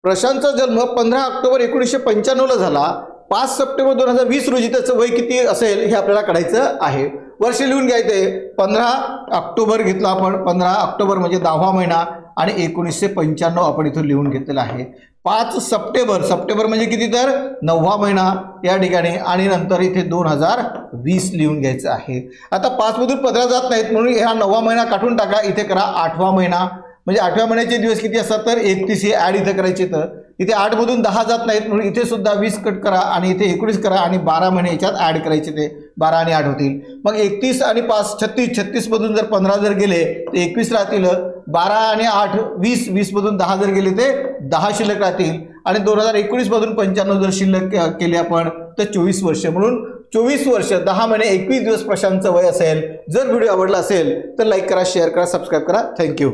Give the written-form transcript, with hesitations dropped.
प्रशांतचा जन्म 15 ऑक्टोबर 1995 ला झाला. 5 सप्टेंबर 2020 रोजी त्याचं वय किती असेल हे आपल्याला काढायचं आहे. वर्ष लिहून घ्यायचंय. 15 ऑक्टोबर घेतला आपण. 15 ऑक्टोबर म्हणजे 10वा महिना आणि 1995 आपण इथून लिहून घेतलेला आहे. 5 सप्टेंबर, सप्टेंबर म्हणजे किती तर 9वा महिना या ठिकाणी आणि नंतर इथे 2020 लिहून घ्यायचं आहे. आता 5 मधून 15 जात नाहीत म्हणून हा 9वा महिना काढून टाका. इथे करा 8वा महिना. म्हणजे 8व्या महिन्याचे दिवस किती असतात तर 31 हे ॲड इथे करायचे. तर इथे 8 मधून 10 जात नाहीत म्हणून इथे सुद्धा 20 कट करा आणि इथे 19 करा आणि 12 महिने याच्यात ॲड करायचे. ते 12 आणि 8 होतील. मग 31 आणि 5 36, 36 मधून जर 15 जर गेले तर 21 राहतील. 12 आणि 8 20, 20 मधून 10 जर गेले ते 10 शिल्लक राहतील आणि 2019 मधून 95 जर शिल्लक केले आपण तर 24 वर्ष. म्हणून 24 वर्ष 10 महिने 21 दिवस प्रशांतचं वय असेल. जर व्हिडिओ आवडला असेल तर लाईक करा, शेअर करा, सबस्क्राईब करा. थँक्यू.